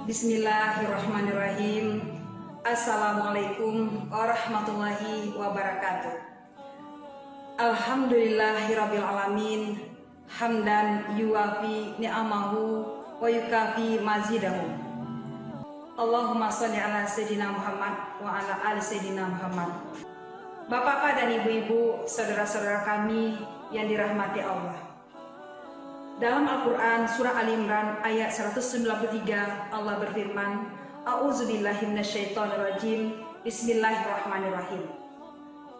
Bismillahirrahmanirrahim. Assalamualaikum warahmatullahi wabarakatuh. Alhamdulillahirabbil alamin, hamdan yuwafi ni'amahu wa yukafi mazidahu. Allahumma sholli ala sayyidina Muhammad wa ala ali sayyidina Muhammad. Bapak-bapak dan ibu-ibu, saudara-saudara kami yang dirahmati Allah. Dalam Al-Quran surah Ali Imran ayat 193 Allah berfirman, A'udzubillahi minasyaitonirrajim, Bismillahirrahmanirrahim.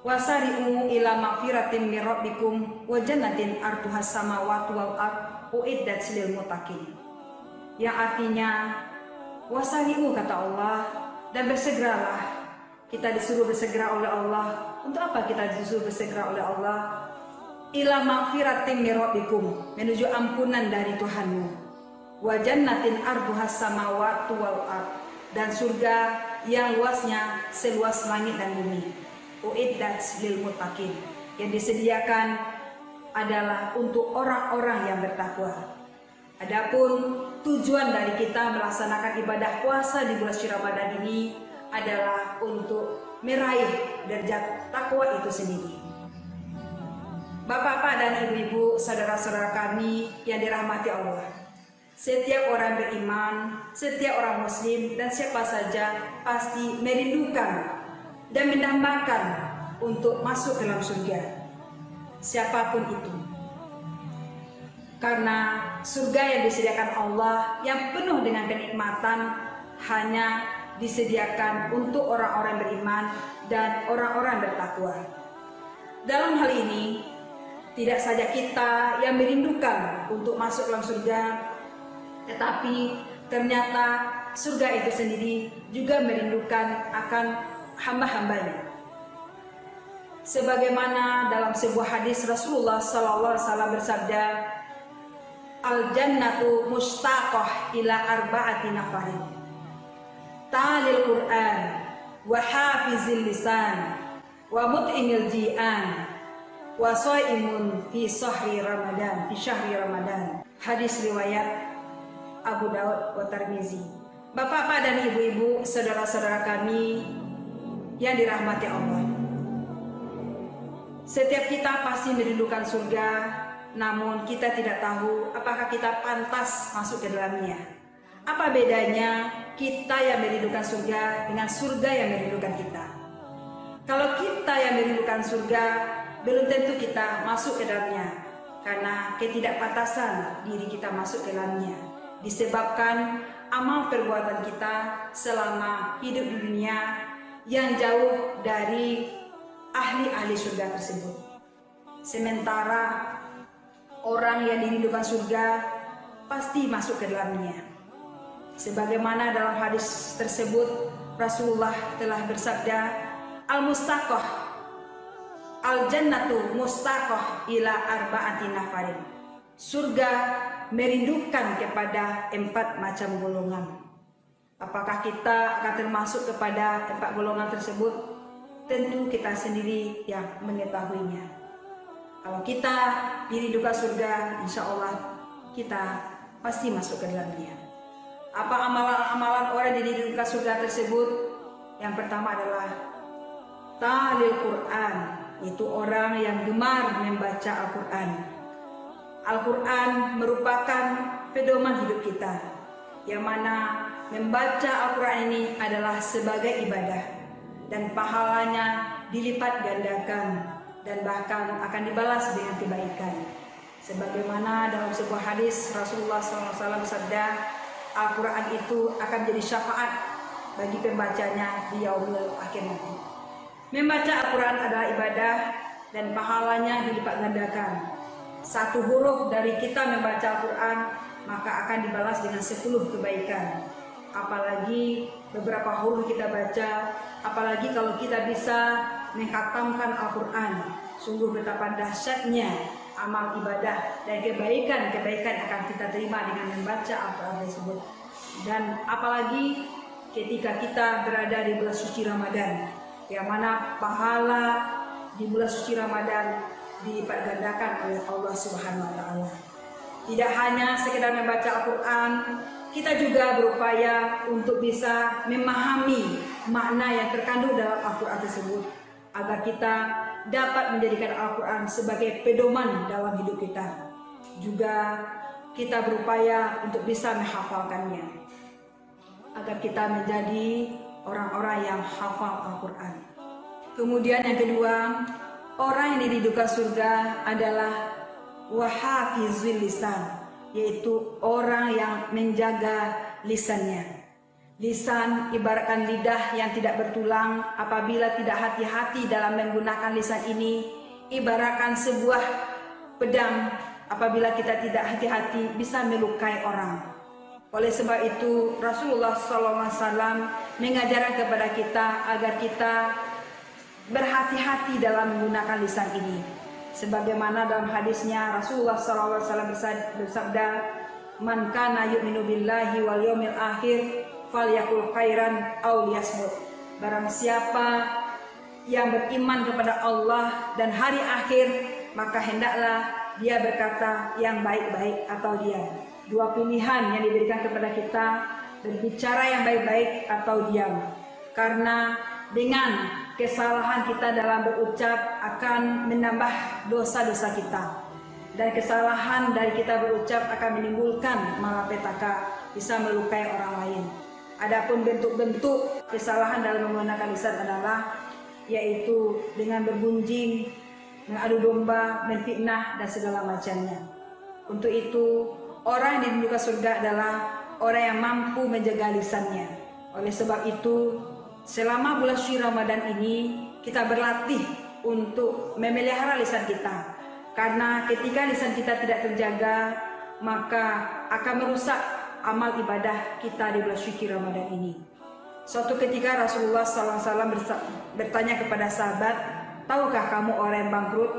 Wasari'u ila magfiratin min rabbikum wa jannatin arduhas samawati wal ard uiddat lil muttaqin. Yang artinya, wasari'u kata Allah, dan bersegeralah. Kita disuruh bersegera oleh Allah. Untuk apa kita disuruh bersegera oleh Allah? Ila magfiratin min rabbikum, menuju ampunan dari Tuhanmu. Wa jannatin arduhas samawati wal ard, dan surga yang luasnya seluas langit dan bumi. Uiddat lil muttaqin, yang disediakan adalah untuk orang-orang yang bertakwa. Adapun tujuan dari kita melaksanakan ibadah puasa di bulan Ramadan ini adalah untuk meraih derajat takwa itu sendiri. Bapak-bapak dan ibu-ibu, saudara-saudara kami yang dirahmati Allah. Setiap orang beriman, setiap orang muslim dan siapa saja pasti merindukan dan mendambakan untuk masuk ke dalam surga. Siapapun itu. Karena surga yang disediakan Allah yang penuh dengan kenikmatan hanya disediakan untuk orang-orang beriman dan orang-orang bertakwa. Dalam hal ini, tidak saja kita yang merindukan untuk masuk dalam surga, tetapi ternyata surga itu sendiri juga merindukan akan hamba-hambanya. Sebagaimana dalam sebuah hadis Rasulullah SAW bersabda, Al-jannatu mustaqah ila arba'ati nafarin, ta'lil Qur'an, wa hafizil lisan, wa mut'imil ji'an, wa shaimun fi syahri Ramadan. Hadis riwayat Abu Daud wa Tirmizi. Bapak-bapak dan ibu-ibu, saudara-saudara kami yang dirahmati Allah. Setiap kita pasti merindukan surga, namun kita tidak tahu apakah kita pantas masuk ke dalamnya. Apa bedanya kita yang merindukan surga dengan surga yang merindukan kita? Kalau kita yang merindukan surga, belum tentu kita masuk ke dalamnya, karena ketidakpantasan diri kita masuk ke dalamnya disebabkan amal perbuatan kita selama hidup di dunia yang jauh dari ahli-ahli surga tersebut. Sementara orang yang dirindukan surga pasti masuk ke dalamnya. Sebagaimana dalam hadis tersebut Rasulullah telah bersabda, Al-mustaqah Al-jannatu mustaqah ila arba'ati nafarin. Surga merindukan kepada 4 macam golongan. Apakah kita akan termasuk kepada 4 golongan tersebut? Tentu kita sendiri yang mengetahuinya. Kalau kita dirindukan surga, insya Allah kita pasti masuk ke dalamnya. Apa amalan-amalan orang yang dirindukan surga tersebut? Yang pertama adalah ta'lil Qur'an, itu orang yang gemar membaca Al-Quran. Al-Quran merupakan pedoman hidup kita, yang mana membaca Al-Quran ini adalah sebagai ibadah, dan pahalanya dilipat gandakan, dan bahkan akan dibalas dengan kebaikan. Sebagaimana dalam sebuah hadis Rasulullah SAW bersabda, Al-Quran itu akan jadi syafaat bagi pembacanya di yaumil akhir nanti. Membaca Al-Quran adalah ibadah dan pahalanya dilipat gandakan. 1 huruf dari kita membaca Al-Quran maka akan dibalas dengan 10 kebaikan. Apalagi beberapa huruf kita baca, apalagi kalau kita bisa mengkhatamkan Al-Quran. Sungguh betapa dahsyatnya amal ibadah dan kebaikan-kebaikan akan kita terima dengan membaca Al-Quran tersebut. Dan apalagi ketika kita berada di bulan suci Ramadan, yang mana pahala di bulan suci Ramadan dilipat gandakan oleh Allah Subhanahu wa taala. Tidak hanya sekedar membaca Al-Quran, kita juga berupaya untuk bisa memahami makna yang terkandung dalam Al-Quran tersebut, agar kita dapat menjadikan Al-Quran sebagai pedoman dalam hidup kita. Juga kita berupaya untuk bisa menghafalkannya, agar kita menjadi orang-orang yang hafal Al-Quran. Kemudian yang kedua, orang yang diridhokan surga adalah wahafizul lisan, yaitu orang yang menjaga lisannya. Lisan ibaratkan lidah yang tidak bertulang. Apabila tidak hati-hati dalam menggunakan lisan ini, ibaratkan sebuah pedang. Apabila kita tidak hati-hati bisa melukai orang. Oleh sebab itu Rasulullah SAW mengajarkan kepada kita agar kita berhati-hati dalam menggunakan lisan ini. Sebagaimana dalam hadisnya Rasulullah SAW bersabda, "Man kana yu'minu billahi wal yawmil akhir falyakul khairan aw liyasmut." Barang siapa yang beriman kepada Allah dan hari akhir, maka hendaklah dia berkata yang baik-baik atau diam. Dua pilihan yang diberikan kepada kita, berbicara yang baik-baik atau diam. Karena dengan kesalahan kita dalam berucap akan menambah dosa-dosa kita, dan kesalahan dari kita berucap akan menimbulkan malapetaka, bisa melukai orang lain. Adapun bentuk-bentuk kesalahan dalam menggunakan lisan adalah yaitu dengan bergunjing, mengadu domba, menfitnah dan segala macamnya. Untuk itu orang yang diridhokan surga adalah orang yang mampu menjaga lisannya. Oleh sebab itu selama bulan suci Ramadan ini kita berlatih untuk memelihara lisan kita. Karena ketika lisan kita tidak terjaga, maka akan merusak amal ibadah kita di bulan suci Ramadan ini. Suatu ketika Rasulullah SAW bertanya kepada sahabat, "Tahukah kamu orang yang bangkrut?"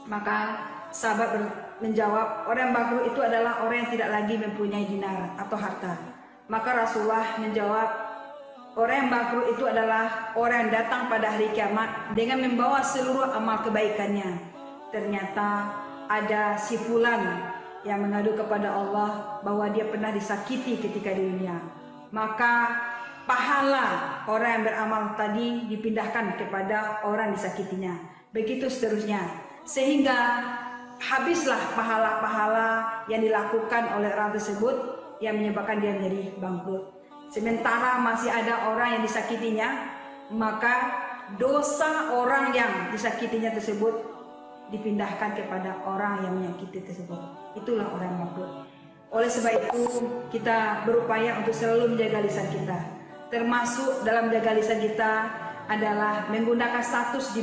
Maka sahabat menjawab, "Orang yang bangkrut itu adalah orang yang tidak lagi mempunyai dinar atau harta." Maka Rasulullah menjawab, "Orang yang bangkrut itu adalah orang yang datang pada hari kiamat dengan membawa seluruh amal kebaikannya. Ternyata ada si fulan yang mengadu kepada Allah bahwa dia pernah disakiti ketika di dunia. Maka pahala orang yang beramal tadi dipindahkan kepada orang disakitinya. Begitu seterusnya. Sehingga habislah pahala-pahala yang dilakukan oleh orang tersebut yang menyebabkan dia menjadi bangkrut. Sementara masih ada orang yang disakitinya, maka dosa orang yang disakitinya tersebut dipindahkan kepada orang yang menyakiti tersebut. Itulah orang yang bangkrut. Oleh sebab itu kita berupaya untuk selalu menjaga lisan kita. Termasuk dalam menjaga lisan kita adalah menggunakan status di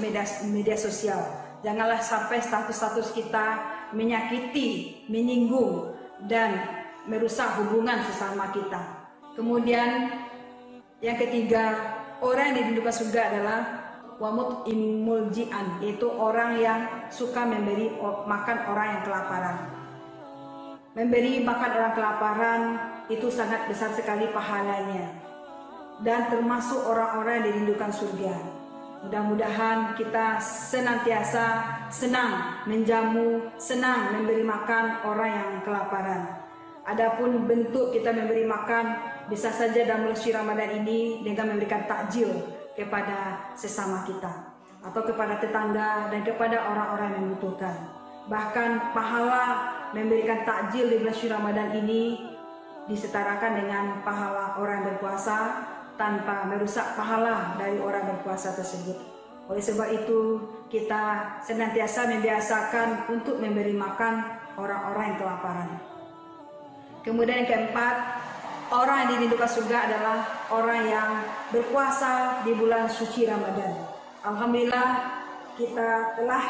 media sosial. Janganlah sampai status-status kita menyakiti, menyinggung, dan merusak hubungan sesama kita. Kemudian yang ketiga, orang yang diridhokan surga adalah wamut imuljian, yaitu orang yang suka memberi makan orang yang kelaparan. Memberi makan orang kelaparan itu sangat besar sekali pahalanya, dan termasuk orang-orang yang dirindukan surga. Mudah-mudahan kita senantiasa senang menjamu, senang memberi makan orang yang kelaparan. Adapun bentuk kita memberi makan bisa saja dalam bulan suci Ramadan ini dengan memberikan takjil kepada sesama kita, atau kepada tetangga dan kepada orang-orang yang membutuhkan. Bahkan pahala memberikan takjil di bulan suci Ramadan ini disetarakan dengan pahala orang yang berpuasa tanpa merusak pahala dari orang berpuasa tersebut. Oleh sebab itu kita senantiasa membiasakan untuk memberi makan orang-orang yang kelaparan. Kemudian yang keempat, orang yang diridhokan surga adalah orang yang berpuasa di bulan suci Ramadan. Alhamdulillah kita telah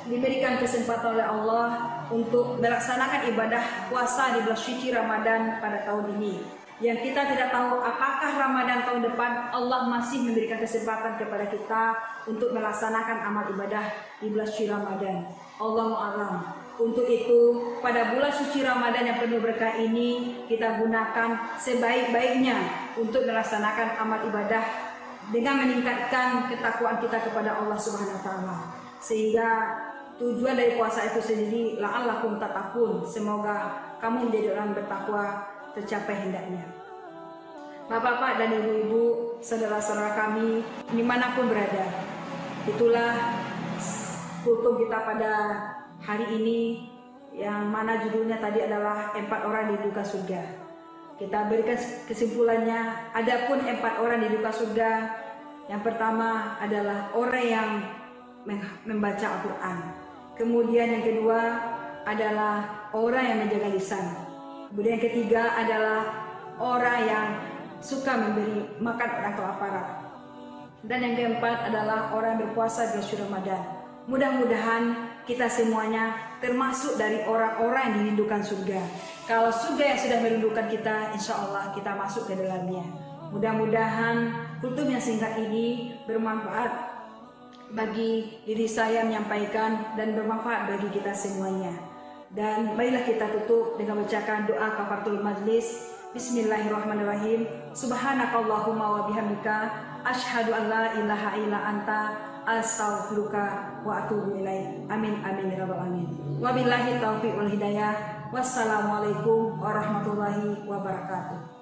diberikan kesempatan oleh Allah untuk melaksanakan ibadah puasa di bulan suci Ramadan pada tahun ini. Yang kita tidak tahu apakah Ramadan tahun depan Allah masih memberikan kesempatan kepada kita untuk melaksanakan amal ibadah di bulan suci Ramadan. Allahu a'lam. Untuk itu pada bulan suci Ramadan yang penuh berkah ini kita gunakan sebaik-baiknya untuk melaksanakan amal ibadah dengan meningkatkan ketakwaan kita kepada Allah Subhanahu wa taala. Sehingga tujuan dari puasa itu sendiri la'allakum tattaqun, semoga kamu menjadi orang bertakwa. tercapai hendaknya. Bapak-bapak dan ibu-ibu, saudara-saudara kami, dimanapun berada, itulah kultum kita pada hari ini, yang mana judulnya tadi adalah 4 orang didudukan surga. Kita berikan kesimpulannya, adapun 4 orang didudukan surga, yang pertama adalah orang yang membaca Al-Quran. Kemudian yang kedua adalah orang yang menjaga lisan. Kemudian yang ketiga adalah orang yang suka memberi makan orang kelaparan. Dan yang keempat adalah orang yang berpuasa di bulan Ramadan. Mudah-mudahan kita semuanya termasuk dari orang-orang yang dirindukan surga. Kalau surga yang sudah merindukan kita, insya Allah kita masuk ke dalamnya. Mudah-mudahan kultum yang singkat ini bermanfaat bagi diri saya menyampaikan dan bermanfaat bagi kita semuanya. Dan marilah kita tutup dengan bacakan doa kafaratul majlis. Bismillahirrahmanirrahim. Subhanakallahumma wa bihamdika asyhadu an la ilaha illa anta astaghfiruka wa atubu ilaik. Amin amin ya rabbal alamin. Wabillahi taufiq wal hidayah. Wassalamualaikum warahmatullahi wabarakatuh.